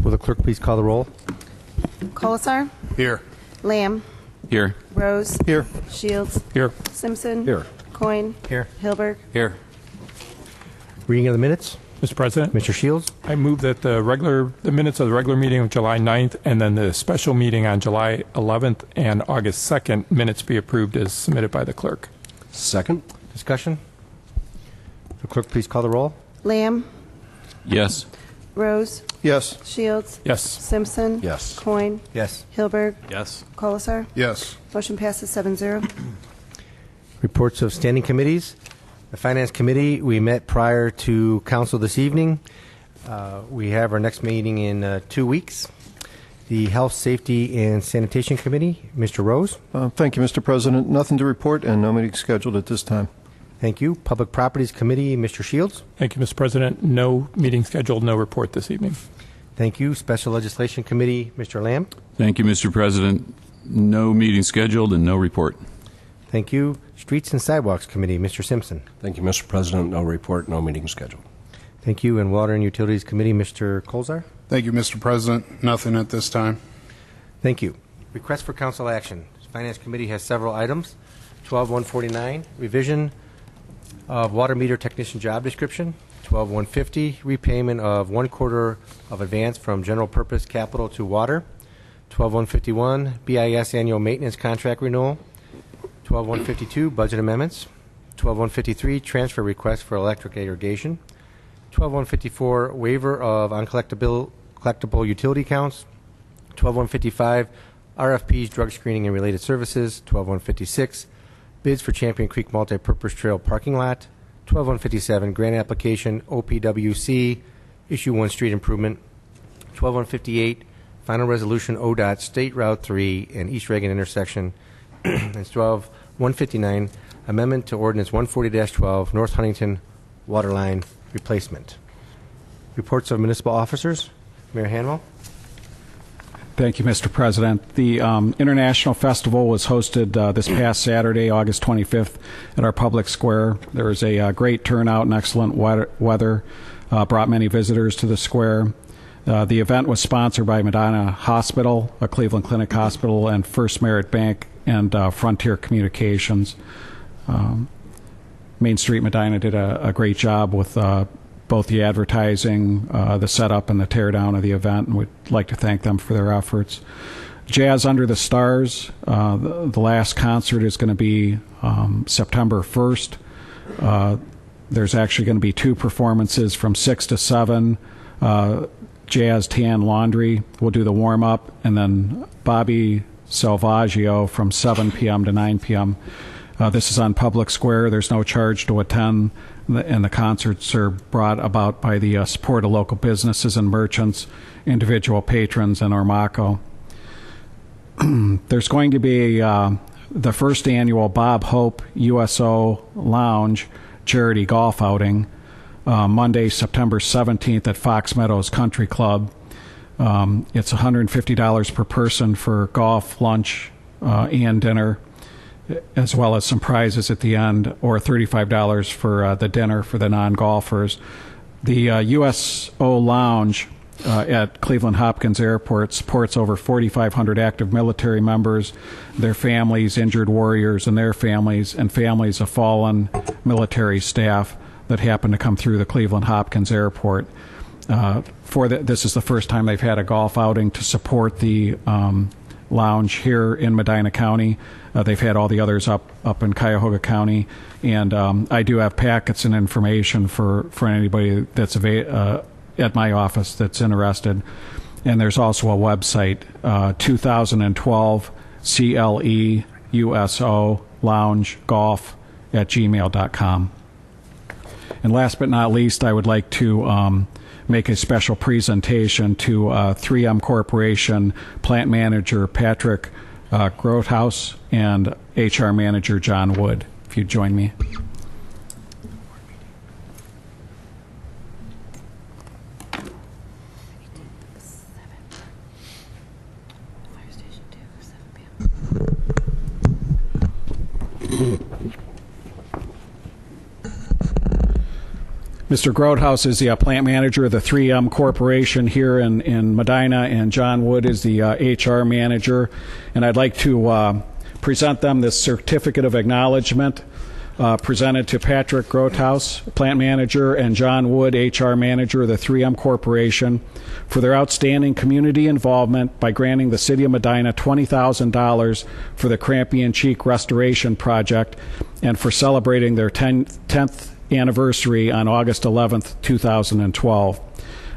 Will the clerk please call the roll? Colasar. Here. Lamb. Here. Rose. Here. Shields. Here. Simpson. Here. Coin. Here. Hilberg. Here. Reading of the minutes. Mr. President, Mr. Shields. I move that the minutes of the regular meeting of July 9th and then the special meeting on July 11th and August 2nd minutes be approved as submitted by the clerk. Second. Discussion. Will the clerk please call the roll? Lamb. Yes. Rose. Yes. Shields. Yes. Simpson. Yes. Coin. Yes. Hilberg. Yes. Colasar. Yes. Motion passes 7-0. Reports of standing committees. The Finance Committee, we met prior to council this evening. We have our next meeting in 2 weeks. The Health, Safety, and Sanitation Committee, Mr. Rose. Thank you, Mr. President. Nothing to report and no meeting scheduled at this time. Thank you. Public Properties Committee, Mr. Shields. Thank you, Mr. President. No meeting scheduled, no report this evening. Thank you. Special Legislation Committee, Mr. Lamb. Thank you, Mr. President. No meeting scheduled and no report. Thank you. Streets and Sidewalks Committee, Mr. Simpson. Thank you, Mr. President. No report, no meeting scheduled. Thank you. And Water and Utilities Committee, Mr. Colzar. Thank you, Mr. President. Nothing at this time. Thank you. Request for council action. Finance Committee has several items. 12-149, revision of water meter technician job description. 12-150, repayment of 1/4 of advance from general purpose capital to water. 12-151, BIS annual maintenance contract renewal. 12-152, budget amendments. 12-153, transfer request for electric irrigation. 12-154, waiver of uncollectible utility accounts. 12-155, RFPs, drug screening and related services. 12-156, bids for Champion Creek Multipurpose Trail parking lot. 12-157, grant application, OPWC, issue 1 street improvement. 12-158, final resolution, ODOT State Route 3 and East Reagan intersection. It's 12-159, amendment to ordinance 140-12, North Huntington water line replacement. Reports of municipal officers. Mayor Hanwell. Thank you, Mr. President. The International Festival was hosted this past Saturday, August 25th, at our public square. There was a great turnout and excellent weather, brought many visitors to the square. The event was sponsored by Medina Hospital, a Cleveland Clinic Hospital, and First Merit Bank and Frontier Communications. Main Street Medina did a great job with both the advertising, the setup, and the teardown of the event, and we'd like to thank them for their efforts. Jazz Under the Stars, the last concert is going to be September 1st. There's actually going to be 2 performances from 6 to 7. Jazz Tan Laundry will do the warm-up, and then Bobby Salvaggio from 7 p.m. to 9 p.m. This is on Public Square. There's no charge to attend, and the concerts are brought about by the support of local businesses and merchants, individual patrons, and Ormaco. There's going to be the first annual Bob Hope USO Lounge charity golf outing Monday, September 17th at Fox Meadows Country Club. It's $150 per person for golf, lunch, and dinner, as well as some prizes at the end, or $35 for the dinner for the non-golfers. The USO Lounge at Cleveland Hopkins Airport supports over 4,500 active military members, their families, injured warriors and their families, and families of fallen military staff that happen to come through the Cleveland Hopkins Airport. This is the first time they've had a golf outing to support the lounge here in Medina County. They've had all the others up in Cuyahoga County, and I do have packets and information for anybody that's at my office that's interested. And there's also a website, 2012 CLE USO Lounge Golf at gmail.com. And last but not least, I would like to make a special presentation to 3M Corporation Plant Manager Patrick Grothaus and HR Manager John Wood, if you'd join me. Mr. Grotehouse is the plant manager of the 3M Corporation here in Medina, and John Wood is the HR manager. And I'd like to present them this certificate of acknowledgement presented to Patrick Grotehouse, plant manager, and John Wood, HR manager of the 3M Corporation, for their outstanding community involvement by granting the City of Medina $20,000 for the Crampian Cheek Restoration Project and for celebrating their 10th anniversary on August 11th, 2012.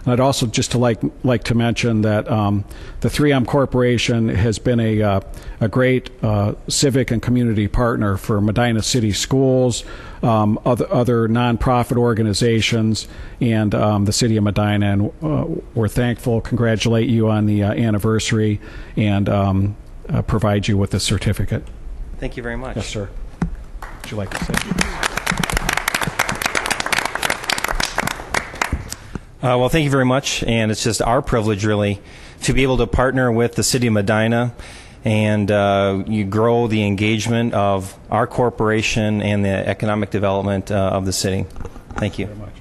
And I'd also just like to mention that the 3M Corporation has been a great civic and community partner for Medina City Schools, other nonprofit organizations, and the City of Medina. And we're thankful, congratulate you on the anniversary, and provide you with the certificate. Thank you very much. Yes, sir. Would you like to say? Well, thank you very much, and it's just our privilege, really, to be able to partner with the City of Medina and you grow the engagement of our corporation and the economic development of the city. Thank you. Very much.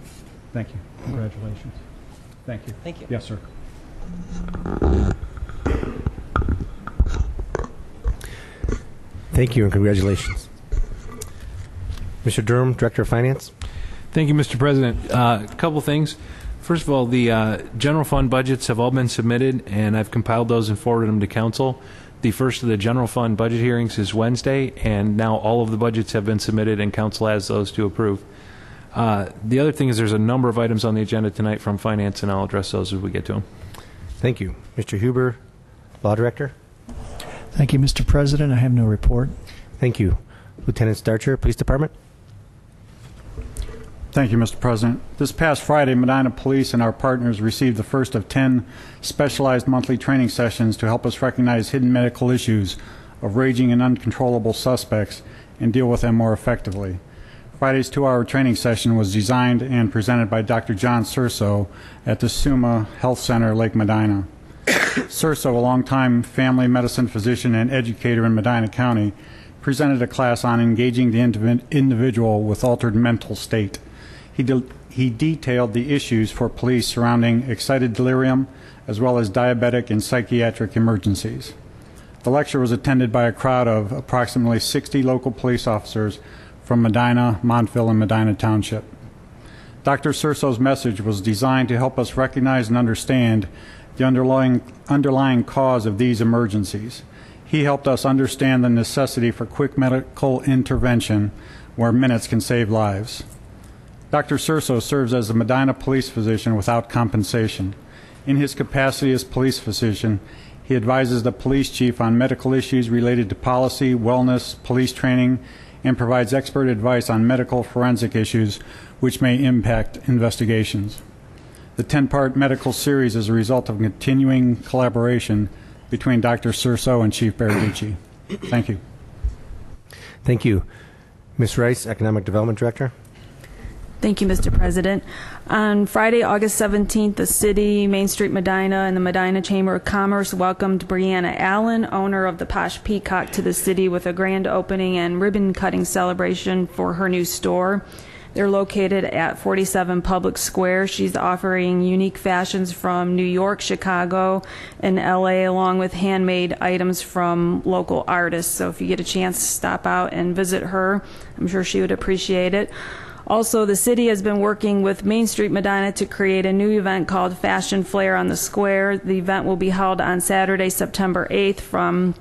Thank you. Congratulations. Thank you. Thank you. Yes, sir. Thank you and congratulations. Mr. Durham, Director of Finance. Thank you, Mr. President. A couple things. First of all, the general fund budgets have all been submitted, and I've compiled those and forwarded them to council. The first of the general fund budget hearings is Wednesday, and now all of the budgets have been submitted, and council has those to approve. The other thing is there's a number of items on the agenda tonight from finance, and I'll address those as we get to them. Thank you. Mr. Huber, Law Director. Thank you, Mr. President. I have no report. Thank you. Lieutenant Starcher, Police Department. Thank you, Mr. President. This past Friday, Medina Police and our partners received the first of 10 specialized monthly training sessions to help us recognize hidden medical issues of raging and uncontrollable suspects and deal with them more effectively. Friday's 2-hour training session was designed and presented by Dr. John Surso at the Suma Health Center, Lake Medina. Surso, a longtime family medicine physician and educator in Medina County, presented a class on engaging the individual with altered mental state. He detailed the issues for police surrounding excited delirium, as well as diabetic and psychiatric emergencies. The lecture was attended by a crowd of approximately 60 local police officers from Medina, Montville, and Medina Township. Dr. Surso's message was designed to help us recognize and understand the underlying cause of these emergencies. He helped us understand the necessity for quick medical intervention where minutes can save lives. Dr. Surso serves as a Medina police physician without compensation. In his capacity as police physician, he advises the police chief on medical issues related to policy, wellness, police training, and provides expert advice on medical forensic issues which may impact investigations. The 10-part medical series is a result of continuing collaboration between Dr. Surso and Chief Bertucci. Thank you. Thank you. Ms. Rice, Economic Development Director. Thank you, Mr. President. On Friday, August 17th, the city, Main Street Medina, and the Medina Chamber of Commerce welcomed Brianna Allen, owner of the Posh Peacock, to the city with a grand opening and ribbon-cutting celebration for her new store. They're located at 47 Public Square. She's offering unique fashions from New York, Chicago, and LA, along with handmade items from local artists. So if you get a chance to stop out and visit her, I'm sure she would appreciate it. Also, the city has been working with Main Street Medina to create a new event called Fashion Flair on the Square. The event will be held on Saturday, September 8th from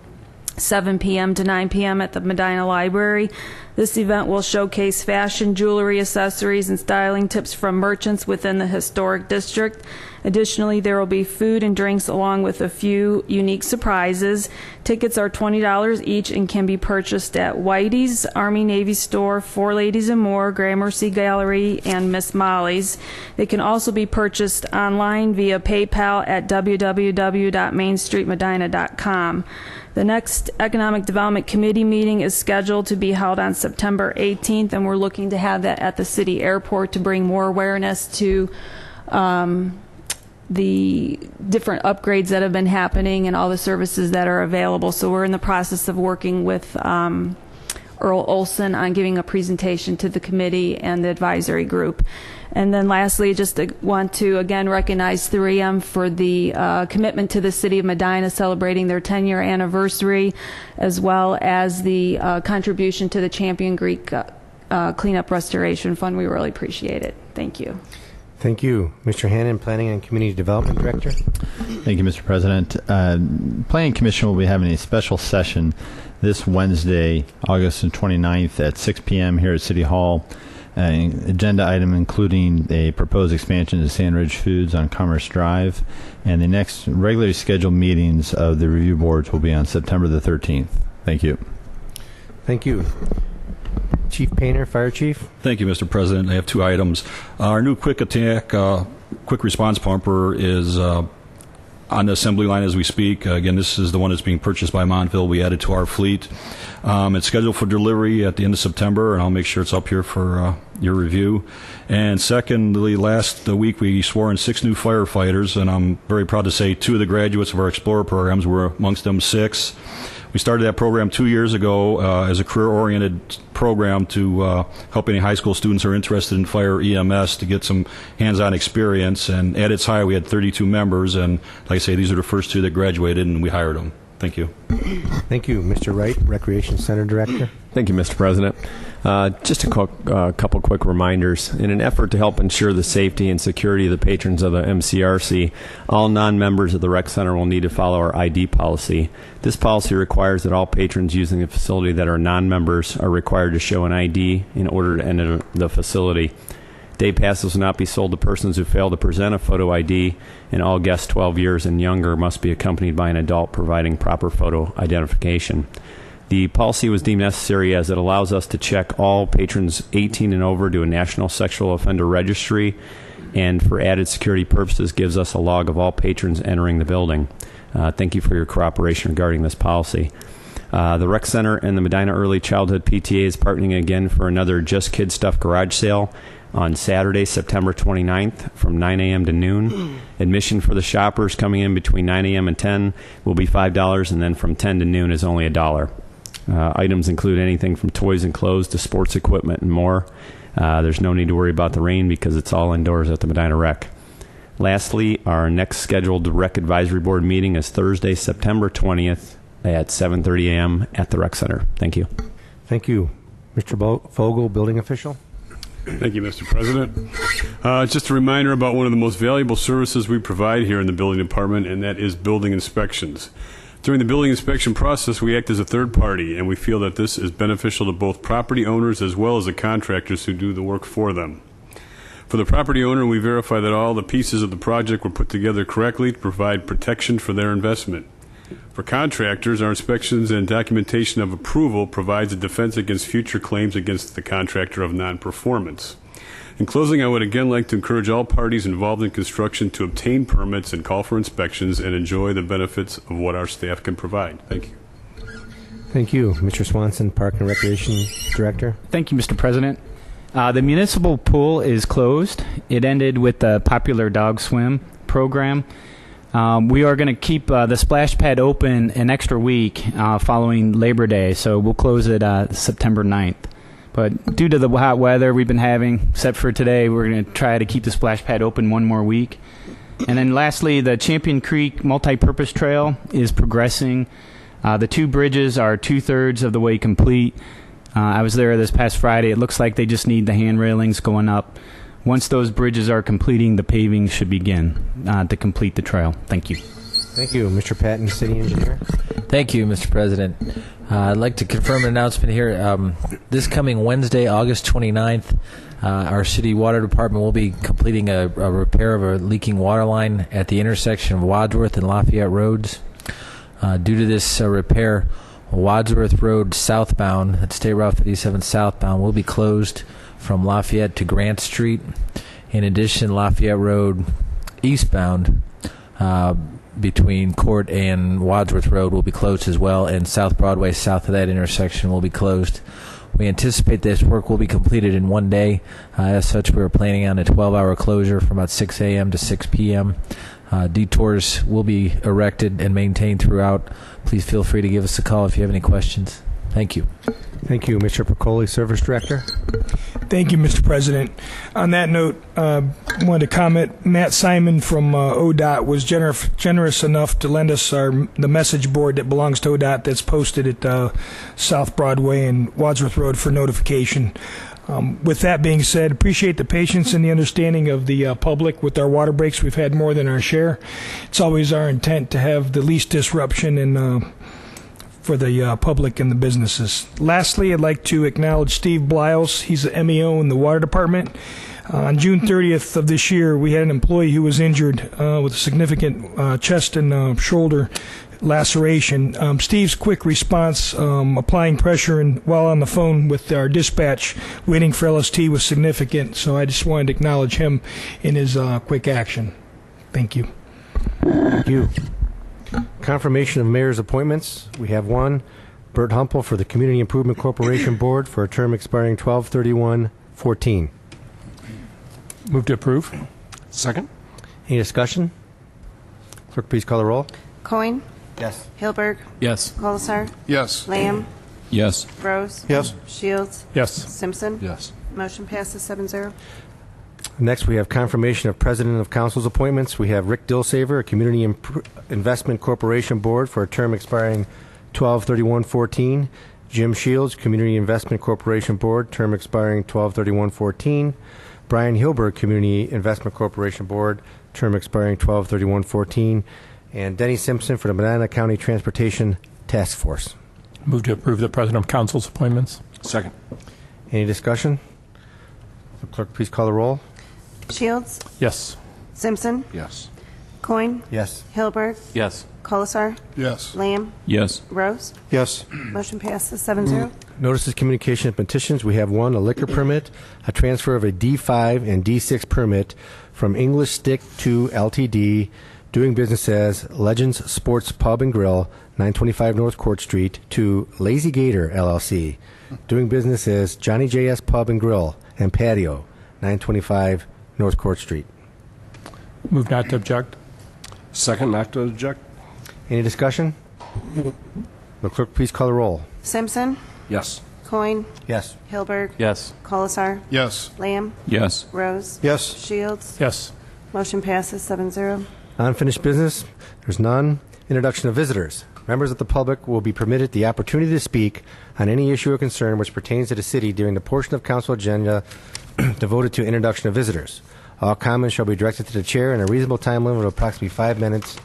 7 p.m. to 9 p.m. at the Medina Library. This event will showcase fashion, jewelry, accessories, and styling tips from merchants within the historic district. Additionally, there will be food and drinks along with a few unique surprises. Tickets are $20 each and can be purchased at Whitey's, Army Navy Store, Four Ladies and More, Gramercy Gallery, and Miss Molly's. They can also be purchased online via PayPal at www.mainstreetmedina.com. The next Economic Development Committee meeting is scheduled to be held on September 18th, and we're looking to have that at the city airport to bring more awareness to the different upgrades that have been happening and all the services that are available. So we're in the process of working with Earl Olson on giving a presentation to the committee and the advisory group. And then lastly, just want to again recognize 3M for the commitment to the City of Medina celebrating their 10-year anniversary, as well as the contribution to the Champion Creek Cleanup Restoration Fund. We really appreciate it. Thank you. Thank you. Mr. Hannon, Planning and Community Development Director. Thank you, Mr. President. Planning Commission will be having a special session this Wednesday, August 29th at 6 p.m. here at City Hall. An agenda item including a proposed expansion to Sandridge Foods on Commerce Drive, and the next regularly scheduled meetings of the review boards will be on September the 13th. Thank you. Thank you. Chief Painter, Fire Chief. Thank you, Mr. President. I have two items. Our new quick response pumper is on the assembly line as we speak. Again, this is the one that's being purchased by Montville. We added to our fleet. It's scheduled for delivery at the end of September, and I'll make sure it's up here for your review. And secondly, last week we swore in 6 new firefighters, and I'm very proud to say 2 of the graduates of our Explorer programs were amongst them 6. We started that program 2 years ago as a career-oriented program to help any high school students who are interested in fire EMS to get some hands-on experience. And at its height, we had 32 members. And like I say, these are the first 2 that graduated, and we hired them. Thank you. Thank you. Mr. Wright, Recreation Center Director. Thank you, Mr. President. Just a couple quick reminders. In an effort to help ensure the safety and security of the patrons of the MCRC, all non-members of the Rec Center will need to follow our ID policy. This policy requires that all patrons using the facility that are non-members are required to show an ID in order to enter the facility. Day passes will not be sold to persons who fail to present a photo ID, and all guests 12 years and younger must be accompanied by an adult providing proper photo identification. The policy was deemed necessary as it allows us to check all patrons 18 and over to a National Sexual Offender Registry, and for added security purposes gives us a log of all patrons entering the building. Thank you for your cooperation regarding this policy. The Rec Center and the Medina Early Childhood PTA is partnering again for another Just Kid Stuff garage sale on Saturday, September 29th from 9 a.m. to noon. Admission for the shoppers coming in between 9 a.m. and 10 will be $5, and then from 10 to noon is only $1. Items include anything from toys and clothes to sports equipment and more. There's no need to worry about the rain because it's all indoors at the Medina Rec. Lastly, our next scheduled Rec Advisory Board meeting is Thursday, September 20th at 7:30 a.m. at the Rec Center. Thank you. Thank you. Mr. Fogel, Building Official. Thank you, Mr. President. Just a reminder about one of the most valuable services we provide here in the building department, and that is building inspections. During the building inspection process, we act as a third party, and we feel that this is beneficial to both property owners as well as the contractors who do the work for them. For the property owner, we verify that all the pieces of the project were put together correctly to provide protection for their investment. For contractors, our inspections and documentation of approval provides a defense against future claims against the contractor of non-performance. In closing, I would again like to encourage all parties involved in construction to obtain permits and call for inspections and enjoy the benefits of what our staff can provide. Thank you. Thank you. Mr. Swanson, Park and Recreation Director. Thank you, Mr. President. The municipal pool is closed. It ended with the popular dog swim program. We are going to keep the splash pad open an extra week following Labor Day, so we'll close it September 9th. But due to the hot weather we've been having, except for today, we're going to try to keep the splash pad open one more week. And then lastly, the Champion Creek Multi-Purpose Trail is progressing. The 2 bridges are 2/3 of the way complete. I was there this past Friday. It looks like they just need the hand railings going up. Once those bridges are completing, the paving should begin to complete the trail. Thank you. Thank you. Mr. Patton, City Engineer. Thank you, Mr. President. I'd like to confirm an announcement here. This coming Wednesday, August 29th, our city water department will be completing a repair of a leaking water line at the intersection of Wadsworth and Lafayette Roads. Due to this repair, Wadsworth Road southbound, that's State Route 57 southbound, will be closed from Lafayette to Grant Street. In addition, Lafayette Road eastbound between Court and Wadsworth Road will be closed as well, and South Broadway south of that intersection will be closed. We anticipate this work will be completed in one day. As such, we are planning on a 12-hour closure from about 6 a.m. to 6 p.m. Detours will be erected and maintained throughout. Please feel free to give us a call if you have any questions. Thank you. Thank you, Mr. Piccoli, Service Director. Thank you, Mr. President. On that note, I wanted to comment, Matt Simon from ODOT was generous enough to lend us the message board that belongs to ODOT that's posted at South Broadway and Wadsworth Road for notification. With that being said, appreciate the patience and the understanding of the public with our water breaks. We've had more than our share. It's always our intent to have the least disruption and for the public and the businesses. Lastly, I'd like to acknowledge Steve Bliles. He's the MEO in the Water Department. On June 30th of this year, we had an employee who was injured with a significant chest and shoulder laceration. Steve's quick response, applying pressure and while on the phone with our dispatch, waiting for LST was significant. So I just wanted to acknowledge him in his quick action. Thank you. Thank you. Confirmation of mayor's appointments. We have one, Bert Humpel for the Community Improvement Corporation Board for a term expiring 12/31/14. Move to approve. Second. Any discussion? Clerk, please call the roll. Coin. Yes. Hilberg. Yes. Colasar. Yes. Lamb. Yes. Rose. Yes. Shields. Yes. Simpson. Yes. Motion passes 7-0. Next, we have confirmation of President of Council's appointments. We have Rick Dilsaver, a Community Investment Corporation Board for a term expiring 12/31/14. Jim Shields, Community Investment Corporation Board, term expiring 12/31/14. Brian Hilberg, Community Investment Corporation Board, term expiring 12/31/14. And Denny Simpson for the Medina County Transportation Task Force. Move to approve the President of Council's appointments. Second. Any discussion? Clerk, please call the roll. Shields. Yes. Simpson. Yes. Coin. Yes. Hilberg. Yes. Colasar. Yes. Lamb. Yes. Rose. Yes. Motion passes 7-0. Notices, communication, and petitions. We have one, a liquor permit, a transfer of a D5 and D6 permit from English Stick to Ltd., doing business as Legends Sports Pub and Grill, 925 North Court Street, to Lazy Gator LLC, doing business as Johnny J.S. Pub and Grill and Patio, 925 North Court Street. Move not to object. Second, not to object. Any discussion? The clerk, please call the roll. Simpson. Yes. Coin. Yes. Hilberg. Yes. Colasar. Yes. Lamb. Yes. Rose. Yes. Shields. Yes. Motion passes 7-0. Unfinished business? There's none. Introduction of visitors. Members of the public will be permitted the opportunity to speak on any issue or concern which pertains to the city during the portion of council agenda devoted to introduction of visitors. All comments shall be directed to the chair, and a reasonable time limit of approximately 5 minutes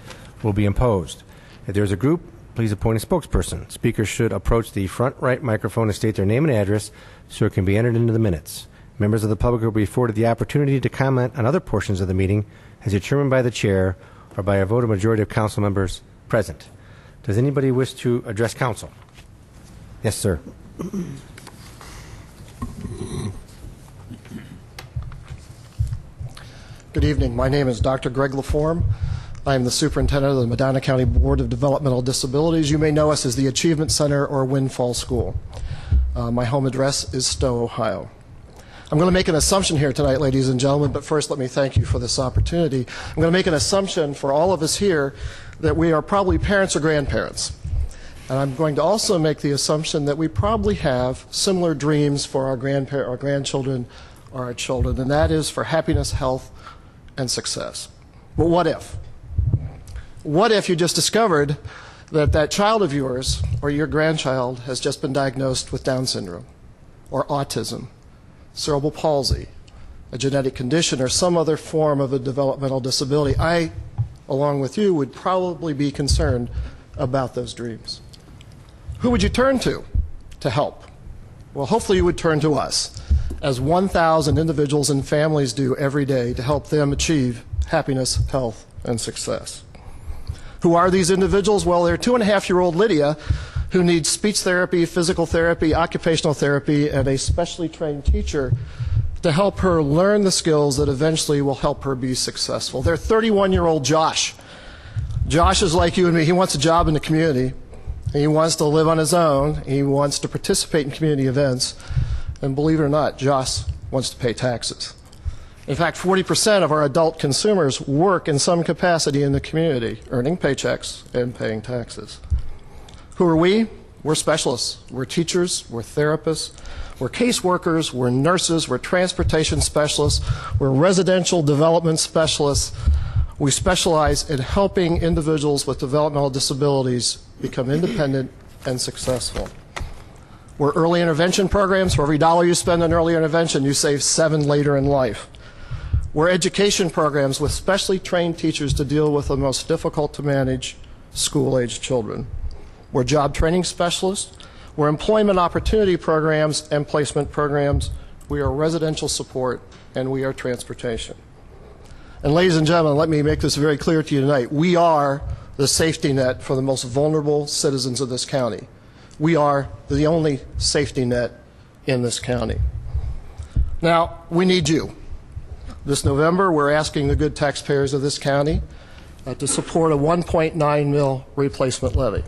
will be imposed. If there is a group, please appoint a spokesperson. Speakers should approach the front right microphone and state their name and address so it can be entered into the minutes. Members of the public will be afforded the opportunity to comment on other portions of the meeting as determined by the chair or by a vote of majority of council members present. Does anybody wish to address council? Yes, sir. Good evening. My name is Dr. Greg LaForme. I am the superintendent of the Medina County Board of Developmental Disabilities. You may know us as the Achievement Center or Windfall School. My home address is Stowe, Ohio. I'm going to make an assumption here tonight, ladies and gentlemen, but first let me thank you for this opportunity. I'm going to make an assumption for all of us here that we are probably parents or grandparents. And I'm going to also make the assumption that we probably have similar dreams for our grandchildren or our children, and that is for happiness, health, and success. But what if? What if you just discovered that that child of yours or your grandchild has just been diagnosed with Down syndrome or autism, cerebral palsy, a genetic condition, or some other form of a developmental disability? I, along with you, would probably be concerned about those dreams. Who would you turn to help? Well, hopefully you would turn to us, as 1,000 individuals and families do every day to help them achieve happiness, health, and success. Who are these individuals? Well, they're 2.5-year-old Lydia, who needs speech therapy, physical therapy, occupational therapy, and a specially trained teacher to help her learn the skills that eventually will help her be successful. They're 31-year-old Josh. Josh is like you and me. He wants a job in the community. He wants to live on his own. He wants to participate in community events. And believe it or not, Josh wants to pay taxes. In fact, 40% of our adult consumers work in some capacity in the community, earning paychecks and paying taxes. Who are we? We're specialists. We're teachers. We're therapists. We're caseworkers. We're nurses. We're transportation specialists. We're residential development specialists. We specialize in helping individuals with developmental disabilities become independent and successful. We're early intervention programs. For every dollar you spend on early intervention, you save 7 later in life. We're education programs with specially trained teachers to deal with the most difficult to manage school-age children. We're job training specialists. We're employment opportunity programs and placement programs. We are residential support, and we are transportation. And ladies and gentlemen, let me make this very clear to you tonight. We are the safety net for the most vulnerable citizens of this county. We are the only safety net in this county. Now, we need you. This November, we're asking the good taxpayers of this county to support a 1.9 mil replacement levy.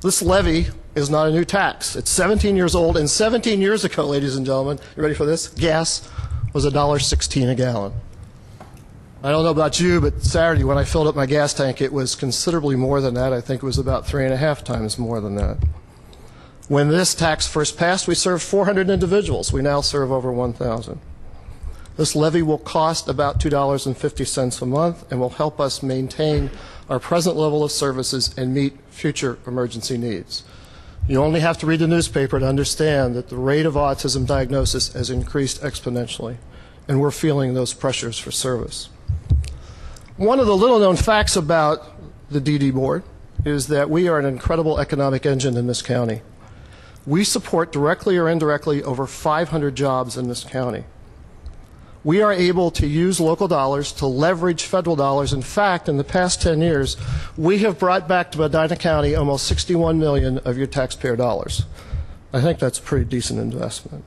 This levy is not a new tax. It's 17 years old, and 17 years ago, ladies and gentlemen, you ready for this? Gas was $1.16 a gallon. I don't know about you, but Saturday when I filled up my gas tank, it was considerably more than that. I think it was about 3.5 times more than that. When this tax first passed, we served 400 individuals. We now serve over 1,000. This levy will cost about $2.50 a month and will help us maintain our present level of services and meet future emergency needs. You only have to read the newspaper to understand that the rate of autism diagnosis has increased exponentially, and we're feeling those pressures for service. One of the little-known facts about the DD Board is that we are an incredible economic engine in this county. We support directly or indirectly over 500 jobs in this county. We are able to use local dollars to leverage federal dollars. In fact, in the past 10 years, we have brought back to Medina County almost $61 million of your taxpayer dollars. I think that's a pretty decent investment.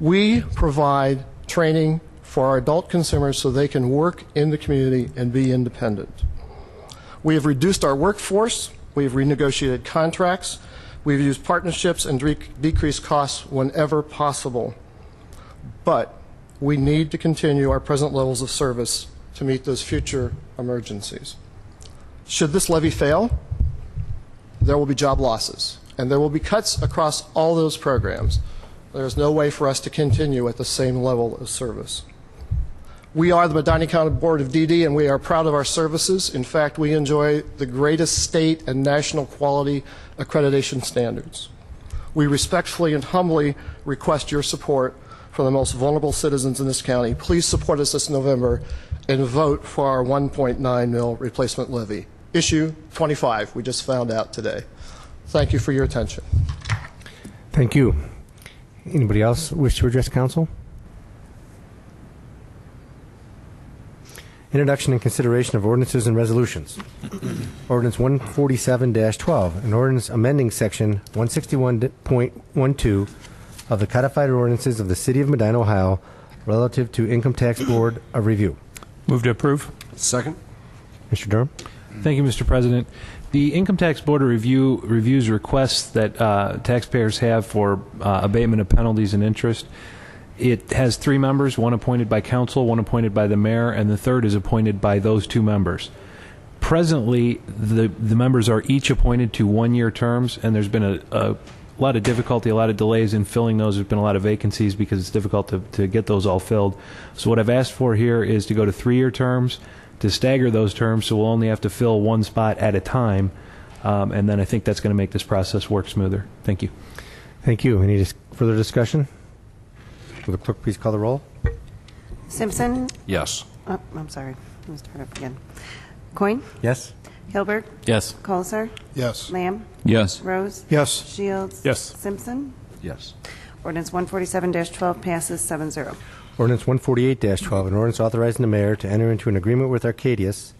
We provide training for our adult consumers so they can work in the community and be independent. We have reduced our workforce. We have renegotiated contracts. We've used partnerships and decreased costs whenever possible. But we need to continue our present levels of service to meet those future emergencies. Should this levy fail, there will be job losses, and there will be cuts across all those programs. There is no way for us to continue at the same level of service. We are the Medina County Board of DD, and we are proud of our services. In fact, we enjoy the greatest state and national quality accreditation standards. We respectfully and humbly request your support for the most vulnerable citizens in this county. Please support us this November and vote for our 1.9 mil replacement levy. Issue 25, we just found out today. Thank you for your attention. Thank you. Anybody else wish to address council? Introduction and consideration of ordinances and resolutions. Ordinance 147-12, an ordinance amending section 161.12 of the codified ordinances of the City of Medina, Ohio, relative to Income Tax Board of Review. Move to approve. Second. Mr. Durham? Thank you, Mr. President. The Income Tax Board of Review reviews requests that taxpayers have for abatement of penalties and interest. It has 3 members, one appointed by council, one appointed by the mayor, and the third is appointed by those 2 members. Presently, the members are each appointed to 1-year terms, and there's been a lot of difficulty, a lot of delays in filling those. There's been a lot of vacancies because it's difficult to get those all filled. So what I've asked for here is to go to 3-year terms, to stagger those terms so we'll only have to fill 1 spot at a time, and then I think that's going to make this process work smoother. Thank you. Thank you. Any further discussion? Will the clerk please call the roll? Simpson? Yes. Oh, I'm sorry. Let me start up again. Coyne? Yes. Hilberg? Yes. Colasar? Yes. Lamb? Yes. Rose? Yes. Shields? Yes. Simpson? Yes. Ordinance 147-12 passes 7-0. Ordinance 148-12, an ordinance authorizing the mayor to enter into an agreement with Arcadis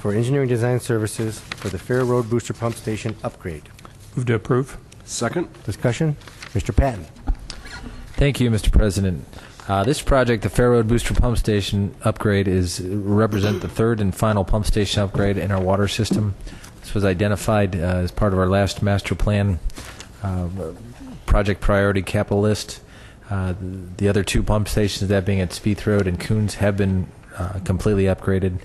for engineering design services for the Fair Road Booster Pump Station upgrade. Move to approve. Second. Discussion? Mr. Patton? Thank you, Mr. President. This project, the Fair Road Booster Pump Station upgrade, represent the 3rd and final pump station upgrade in our water system. This was identified as part of our last master plan project priority capital list. The other 2 pump stations, that being at Spieth Road and Coons, have been completely upgraded.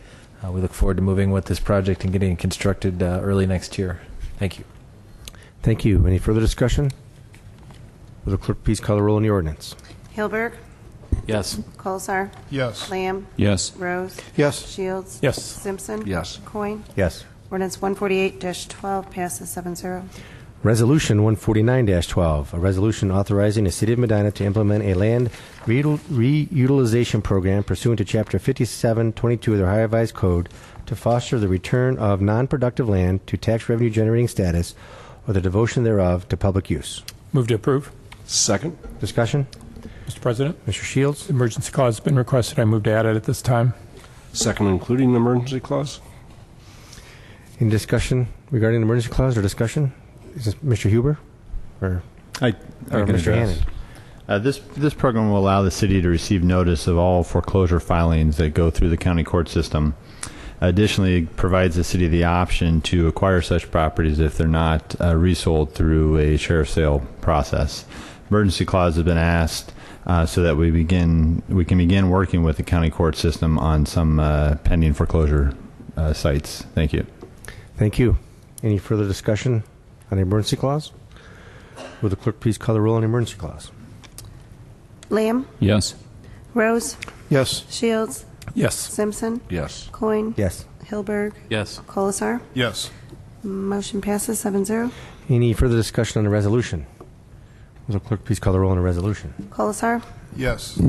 we look forward to moving with this project and getting it constructed early next year. Thank you. Thank you. Any further discussion? Will the clerk please call the roll on the ordinance? Hilberg. Yes. Colasar. Yes. Lamb. Yes. Rose. Yes. Shields. Yes. Simpson. Yes. Coin. Yes. Ordinance 148-12 passes 7-0. Resolution 149-12, a resolution authorizing the City of Medina to implement a land reutilization program pursuant to Chapter 5722 of the Ohio Revised Code to foster the return of non-productive land to tax revenue generating status or the devotion thereof to public use. Move to approve. Second. Discussion? Mr. President, Mr. Shields? emergency clause has been requested. I move to add it at this time. Second, including the emergency clause. Any discussion regarding the emergency clause or discussion? Is this Mr. Huber or Mr. Hannon? This program will allow the city to receive notice of all foreclosure filings that go through the county court system. Additionally, it provides the city the option to acquire such properties if they're not resold through a sheriff's sale process. Emergency clause has been asked so that we can begin working with the county court system on some pending foreclosure sites. Thank you. Thank you. Any further discussion on the emergency clause? Will the clerk please call the roll on the emergency clause? Lamb. Yes. Rose. Yes. Shields. Yes. Simpson. Yes. Coin. Yes. Hilberg. Yes. Colasar. Yes. Motion passes 7-0. Any further discussion on the resolution? Will the clerk please call the roll on the resolution? Colasar. Yes.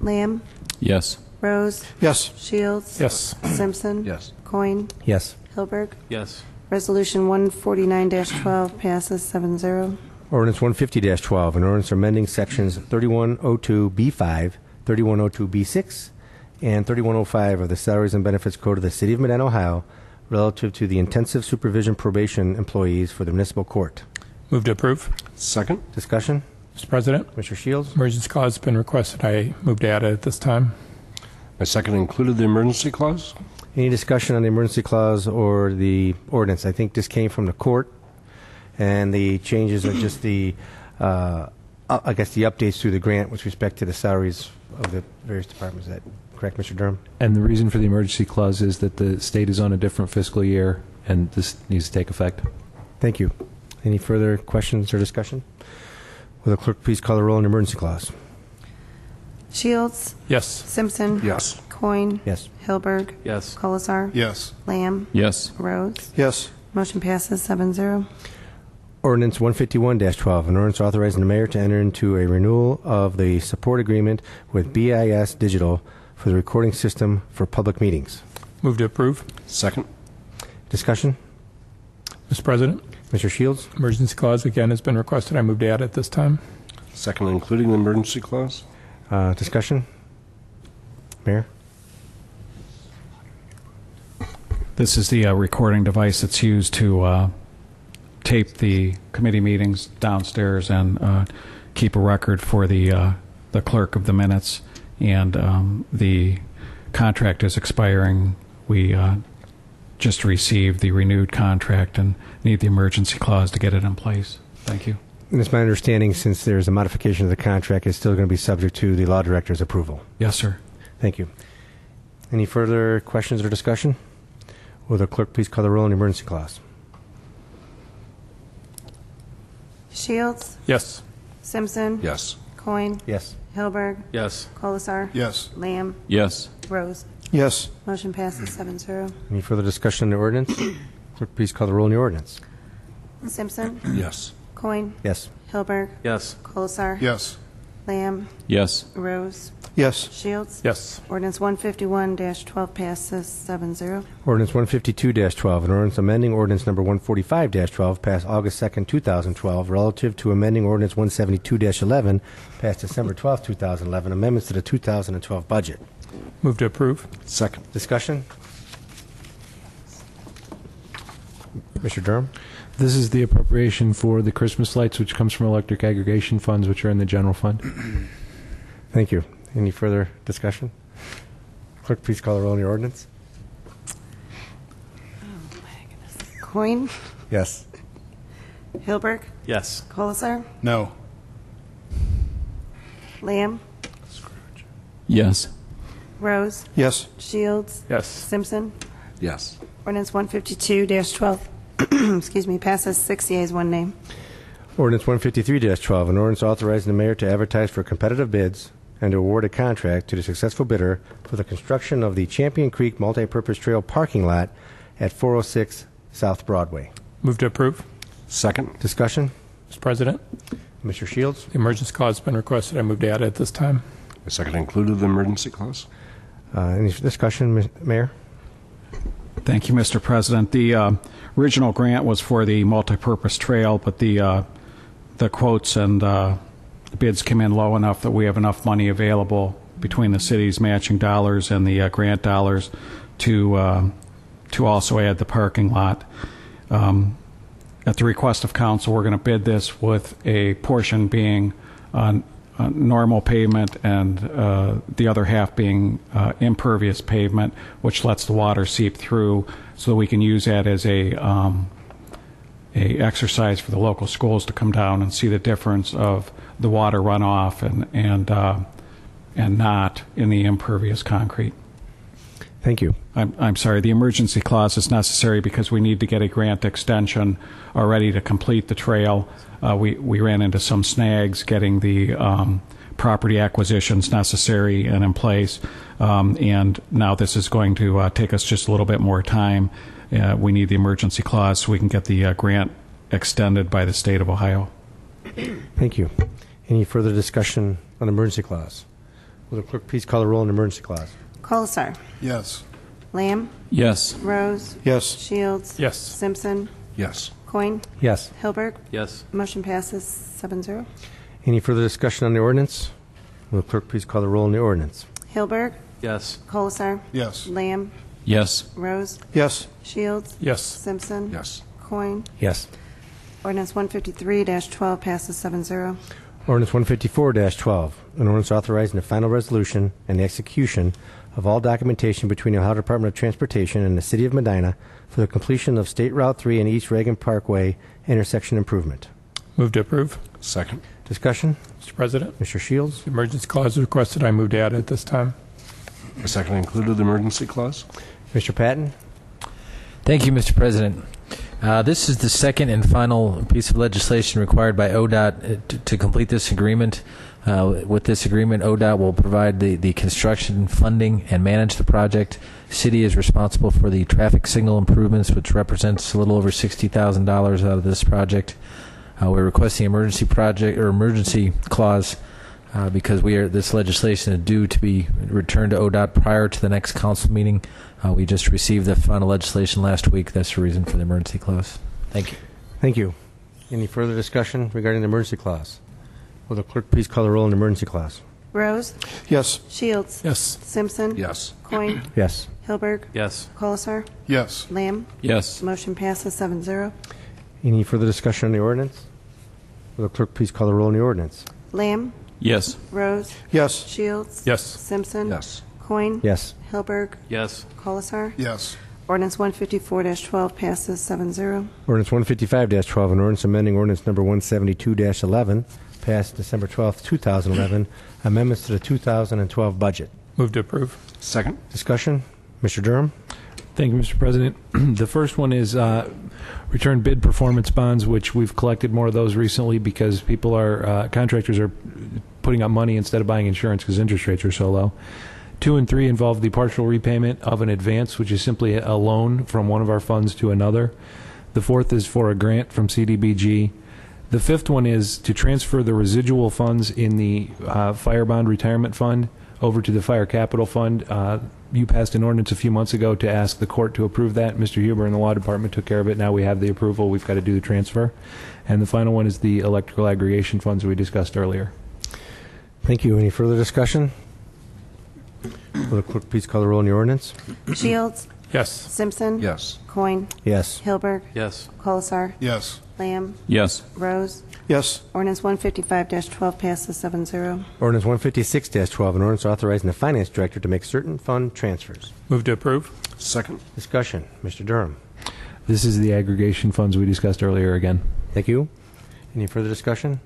Lamb. Yes. Rose. Yes. Shields. Yes. Simpson. Yes. Coin. Yes. Hilberg. Yes. Resolution 149-12 passes 7-0. Ordinance 150-12, an ordinance amending sections 3102B5, 3102B6, and 3105 of the Salaries and Benefits Code of the City of Medina, Ohio, relative to the intensive supervision probation employees for the municipal court. Move to approve. Second. Discussion? Mr. President, Mr. Shields? emergency clause has been requested. I move to add it at this time. My second included the emergency clause. Any discussion on the emergency clause or the ordinance? I think this came from the court, and the changes are just the, I guess, the updates through the grant with respect to the salaries of the various departments. Is that correct, Mr. Durham? And the reason for the emergency clause is that the state is on a different fiscal year, and this needs to take effect. Thank you. Any further questions or discussion? Will the clerk please call the roll on the emergency clause? Shields. Yes. Simpson. Yes. Coin. Yes. Hilberg. Yes. Colasar. Yes. Lamb. Yes. Rose. Yes. Motion passes 7-0. Ordinance 151-12, an ordinance authorizing the mayor to enter into a renewal of the support agreement with BIS Digital for the recording system for public meetings. Move to approve. Second. Discussion? Mr. President, Mr. Shields? emergency clause again has been requested. I move to add it this time. Second, including the emergency clause. Discussion? Mayor? This is the recording device that's used to tape the committee meetings downstairs and keep a record for the clerk of the minutes. And the contract is expiring. We just received the renewed contract and need the emergency clause to get it in place. Thank you. And it's my understanding, since there's a modification of the contract, it's still going to be subject to the law director's approval. Yes, sir. Thank you. Any further questions or discussion? Will the clerk please call the roll on the emergency clause? Shields. Yes. Simpson. Yes. Coin. Yes. Hilberg. Yes. Colasar. Yes. Lamb. Yes. Rose. Yes. Motion passes 7-0. Any further discussion on the ordinance? Clerk, please call the roll on the ordinance. Simpson. Yes. Coin. Yes. Hilberg. Yes. Colasar. Yes. Lamb. Yes. Rose. Yes. Shields. Yes. Ordinance 151-12 passes 7-0. Ordinance 152-12, an ordinance amending ordinance number 145-12, passed August 2nd, 2012, relative to amending ordinance 172-11, passed December 12th, 2011, amendments to the 2012 budget. Move to approve. Second. Discussion? Mr. Durham? This is the appropriation for the Christmas lights, which comes from electric aggregation funds, which are in the general fund. Thank you. Any further discussion? Clerk, please call the roll on the ordinance. Coin. Yes. Hilberg. Yes. Colasar. No. Lamb. Yes. Rose. Yes. Shields. Yes. Simpson. Yes. Ordinance 152-12, excuse me, passes 6 yeas, 1 nay. Ordinance 153-12, an ordinance authorizing the mayor to advertise for competitive bids and to award a contract to the successful bidder for the construction of the Champion Creek Multipurpose Trail parking lot at 406 South Broadway. Move to approve. Second. Discussion? Mr. President, Mr. Shields? the emergency clause has been requested. I move to add it at this time. My second included the emergency clause. Any discussion, Mayor? Thank you, Mr. President. The original grant was for the multipurpose trail, but the quotes and the bids came in low enough that we have enough money available between the city's matching dollars and the grant dollars to also add the parking lot. At the request of council, we're going to bid this with a portion being normal pavement and the other half being impervious pavement, which lets the water seep through, so that we can use that as a exercise for the local schools to come down and see the difference of the water runoff and not in the impervious concrete. Thank you. I'm sorry, the emergency clause is necessary because we need to get a grant extension already to complete the trail. We ran into some snags getting the property acquisitions necessary and in place, and now this is going to take us just a little bit more time. We need the emergency clause so we can get the grant extended by the state of Ohio. Thank you. Any further discussion on the emergency clause? Will the clerk please call the roll on the emergency clause? Colasar. Yes. Lamb. Yes. Rose. Yes. Shields. Yes. Simpson. Yes. Coin. Yes. Hilberg. Yes. Motion passes 7-0. Any further discussion on the ordinance? Will the clerk please call the roll on the ordinance? Hilberg. Yes. Colasar. Yes. Lamb. Yes. Rose. Yes. Shields. Yes. Simpson. Yes. Coin. Yes. Ordinance 153-12 passes 7-0. Ordinance 154-12, an ordinance authorizing the final resolution and the execution of all documentation between the Ohio Department of Transportation and the City of Medina for the completion of State Route 3 and East Reagan Parkway intersection improvement. Move to approve. Second. Discussion? Mr. President, Mr. Shields? the emergency clause is requested. I move to add it at this time. My second included the emergency clause. Mr. Patton? Thank you, Mr. President. This is the second and final piece of legislation required by ODOT to complete this agreement. With this agreement, ODOT will provide the construction funding and manage the project. City is responsible for the traffic signal improvements, which represents a little over $60,000 out of this project. We're requesting emergency clause because this legislation is due to be returned to ODOT prior to the next council meeting. We just received the final legislation last week. That's the reason for the emergency clause. Thank you. Thank you. Any further discussion regarding the emergency clause? Will the clerk please call the roll on the emergency clause? Rose. Yes. Shields. Yes. Simpson. Yes. Coin. Yes. Hilberg. Yes. Colasar. Yes. Lamb. Yes. Motion passes 7-0. Any further discussion on the ordinance? Will the clerk please call the roll on the ordinance? Lamb. Yes. Rose. Yes. Shields. Yes. Simpson. Yes. Coin. Yes. Hilberg. Yes. Colasar. Yes. Ordinance 154-12 passes 7-0. Ordinance 155-12, an ordinance amending ordinance number 172-11, passed December 12, 2011, amendments to the 2012 budget. Move to approve. Second. Discussion? Mr. Durham? Thank you, Mr. President. The first one is return bid performance bonds, which we've collected more of those recently because contractors are putting up money instead of buying insurance because interest rates are so low. 2 and 3 involve the partial repayment of an advance, which is simply a loan from one of our funds to another. The fourth is for a grant from CDBG. The fifth one is to transfer the residual funds in the fire bond retirement fund over to the fire capital fund. You passed an ordinance a few months ago to ask the court to approve that. Mr. Huber and the law department took care of it. Now we have the approval. We've got to do the transfer. And the final one is the electrical aggregation funds we discussed earlier. Thank you. Any further discussion? Will the clerk please call the roll on the ordinance? Shields. Yes. Simpson. Yes. Coin. Yes. Hilberg. Yes. Colasar. Yes. Lamb. Yes. Rose. Yes. Ordinance 155-12 passes 7-0. Ordinance 156-12, an ordinance authorizing the finance director to make certain fund transfers. Move to approve. Second. Discussion. Mr. Durham? This is the aggregation funds we discussed earlier again. Thank you. Any further discussion?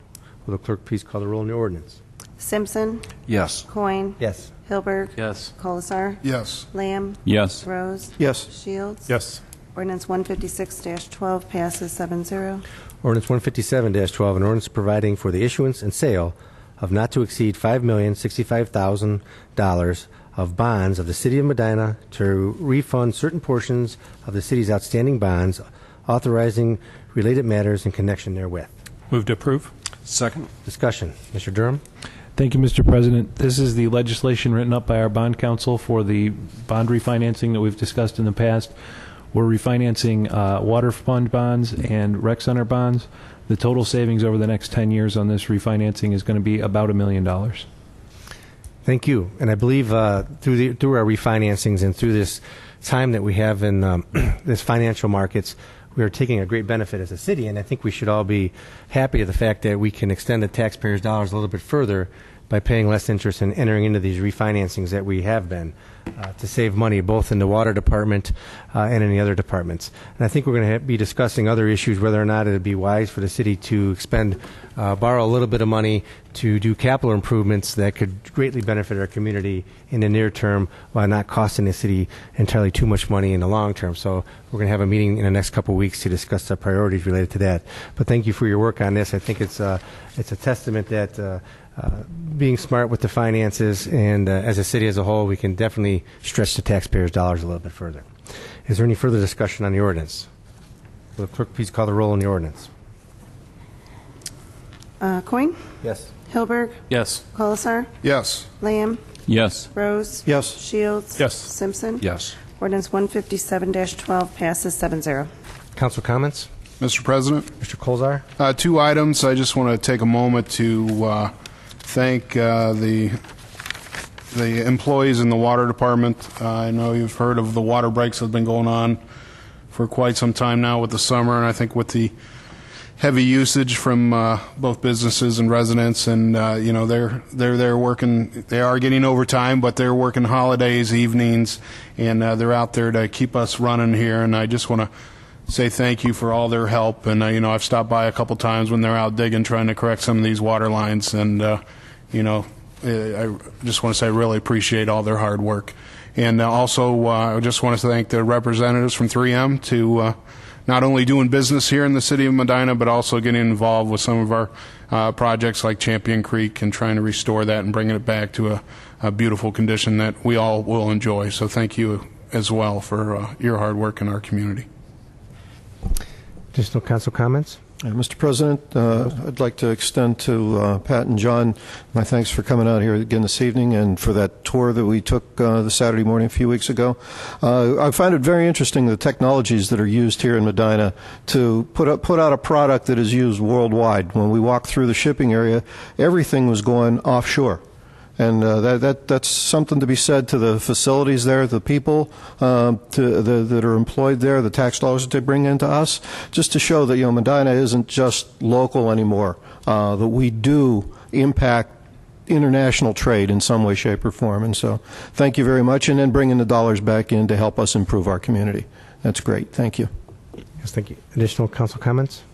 Will the clerk please call the roll on the ordinance? Simpson. Yes. Coin. Yes. Hilberg. Yes. Colasar. Yes. Lamb. Yes. Rose. Yes. Shields. Yes. Ordinance 156-12 passes 7-0. Ordinance 157-12, an ordinance providing for the issuance and sale of not to exceed $5,065,000 of bonds of the City of Medina to refund certain portions of the city's outstanding bonds, authorizing related matters in connection therewith. Move to approve. Second. Discussion. Mr. Durham? Thank you, Mr. President. This is the legislation written up by our bond council for the bond refinancing that we've discussed in the past. We're refinancing water fund bonds and rec center bonds. The total savings over the next 10 years on this refinancing is going to be about $1 million. Thank you. And I believe through our refinancings and through this time that we have in this financial markets, we are taking a great benefit as a city, and I think we should all be happy to the fact that we can extend the taxpayers' dollars a little bit further by paying less interest and entering into these refinancings that we have been to save money both in the water department and in the other departments. And I think we're going to be discussing other issues, whether or not it would be wise for the city to borrow a little bit of money to do capital improvements that could greatly benefit our community in the near term while not costing the city entirely too much money in the long term. So we're going to have a meeting in the next couple of weeks to discuss the priorities related to that. But thank you for your work on this. I think it's a testament that being smart with the finances and as a city as a whole, we can definitely stretch the taxpayers' dollars a little bit further. Is there any further discussion on the ordinance? Will the clerk please call the roll on the ordinance? Coin. Yes. Hilberg. Yes. Colasar. Yes. Lamb. Yes. Rose. Yes. Shields. Yes. Simpson. Yes. Ordinance 157-12 passes 7-0. Council comments? Mr. President, Mr. Colzar? 2 items. I just want to take a moment to thank the employees in the water department. I know you've heard of the water breaks that have been going on for quite some time now with the summer, and I think with the heavy usage from both businesses and residents, and they're working. They are getting overtime, but they're working holidays, evenings, and they're out there to keep us running here. And I just want to say thank you for all their help. And I've stopped by a couple times when they're out digging, trying to correct some of these water lines, and I just want to say I really appreciate all their hard work. And also, I just want to thank the representatives from 3M to not only doing business here in the city of Medina, but also getting involved with some of our projects like Champion Creek and trying to restore that and bringing it back to a beautiful condition that we all will enjoy. So thank you as well for your hard work in our community. Additional council comments? Mr. President, I'd like to extend to Pat and John my thanks for coming out here again this evening and for that tour that we took the Saturday morning a few weeks ago. I find it very interesting the technologies that are used here in Medina to put out a product that is used worldwide. When we walked through the shipping area, everything was going offshore. And that's something to be said to the facilities there, the people that are employed there, the tax dollars that they bring into us, just to show that Medina isn't just local anymore, that we do impact international trade in some way, shape, or form. And so thank you very much, and then bringing the dollars back in to help us improve our community. That's great. Thank you. Yes, thank you. Additional council comments?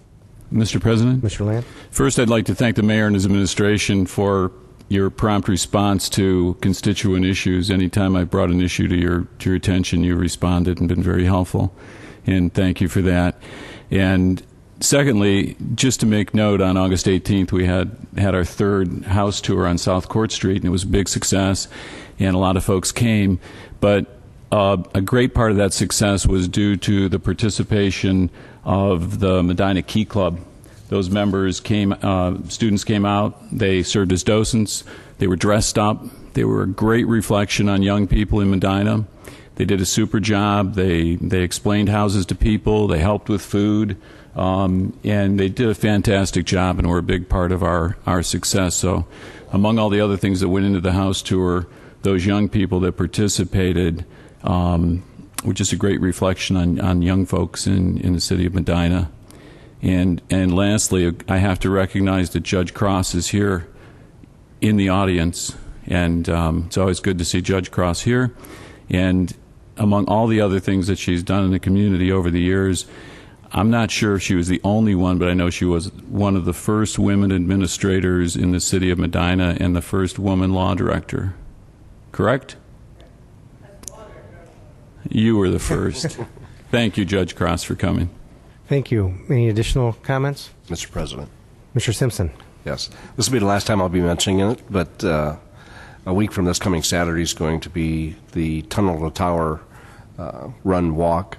Mr. President? Mr. Land? First, I'd like to thank the mayor and his administration for your prompt response to constituent issues. Anytime I brought an issue to your attention, you responded and been very helpful, and thank you for that. And secondly, just to make note, on August 18th, we had our third house tour on South Court Street, and it was a big success, and a lot of folks came. But a great part of that success was due to the participation of the Medina Key Club. Those members students came out, they served as docents, they were dressed up, they were a great reflection on young people in Medina. They did a super job, they explained houses to people, they helped with food, and they did a fantastic job and were a big part of our success. So among all the other things that went into the house tour, those young people that participated were just a great reflection on young folks in the city of Medina. And lastly, I have to recognize that Judge Cross is here in the audience, and it's always good to see Judge Cross here. And among all the other things that she's done in the community over the years, I'm not sure if she was the only one, but I know she was one of the first women administrators in the city of Medina and the first woman law director. Correct? You were the first. Thank you, Judge Cross, for coming. Thank you. Any additional comments? Mr. President. Mr. Simpson. Yes. This will be the last time I'll be mentioning it, but a week from this coming Saturday is going to be the Tunnel to Tower Run Walk,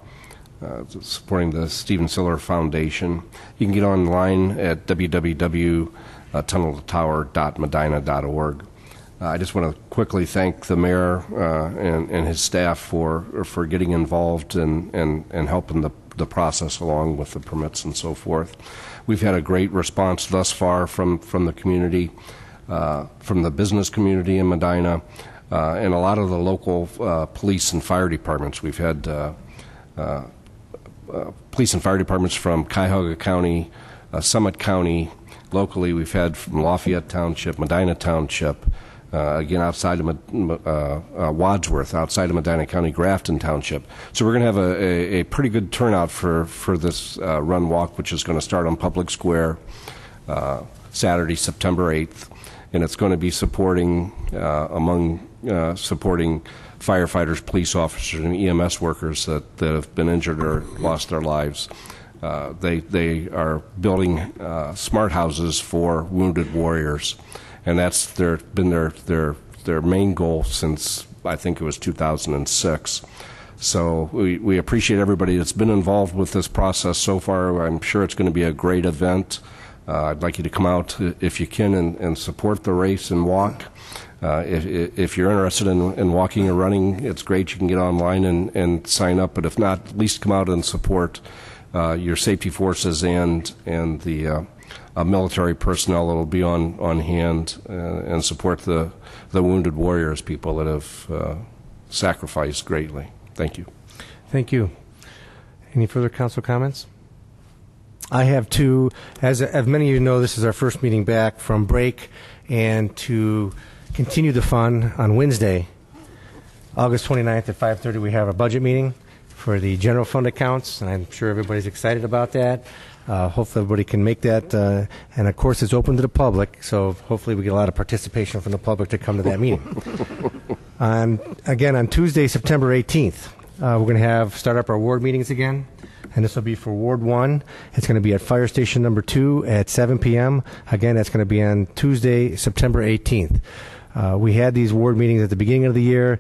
supporting the Stephen Siller Foundation. You can get online at www.tunneltotower.medina.org. I just want to quickly thank the mayor and his staff for getting involved and helping the process along with the permits and so forth. We've had a great response thus far from the community, from the business community in Medina, and a lot of the local police and fire departments. We've had police and fire departments from Cuyahoga County, Summit County. Locally, we've had from Lafayette Township, Medina Township, again outside of Wadsworth, outside of Medina County, Grafton Township. So we're going to have a pretty good turnout for this run walk, which is going to start on Public Square Saturday, September 8th, and it's going to be supporting supporting firefighters, police officers, and EMS workers that have been injured or lost their lives. They are building smart houses for wounded warriors, and that's been their main goal since I think it was 2006. So we appreciate everybody that's been involved with this process so far. I'm sure it's going to be a great event. I'd like you to come out if you can and support the race and walk. If you're interested in walking or running, it's great. You can get online and sign up. But if not, at least come out and support your safety forces and the military personnel that will be on hand and support the wounded warriors, people that have sacrificed greatly. Thank you. Thank you. Any further council comments? I have two. As many of you know, this is our first meeting back from break, and to continue the fun on Wednesday, August 29th at 5:30, we have a budget meeting for the general fund accounts, and I'm sure everybody's excited about that. Hopefully everybody can make that, and of course it's open to the public, so hopefully we get a lot of participation from the public to come to that meeting. Again, on Tuesday, September 18th, we're going to start up our ward meetings again, and this will be for Ward 1. It's going to be at Fire Station number 2 at 7 p.m. Again, that's going to be on Tuesday, September 18th. We had these ward meetings at the beginning of the year.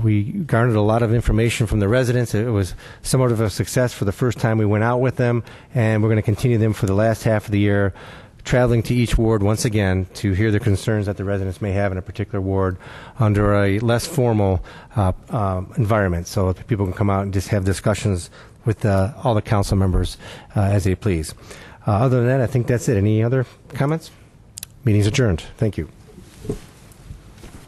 We garnered a lot of information from the residents. It was somewhat of a success for the first time we went out with them, and we're going to continue them for the last half of the year, traveling to each ward once again to hear the concerns that the residents may have in a particular ward under a less formal environment, so that people can come out and just have discussions with all the council members as they please. Other than that, I think that's it. Any other comments? Meeting's adjourned. Thank you.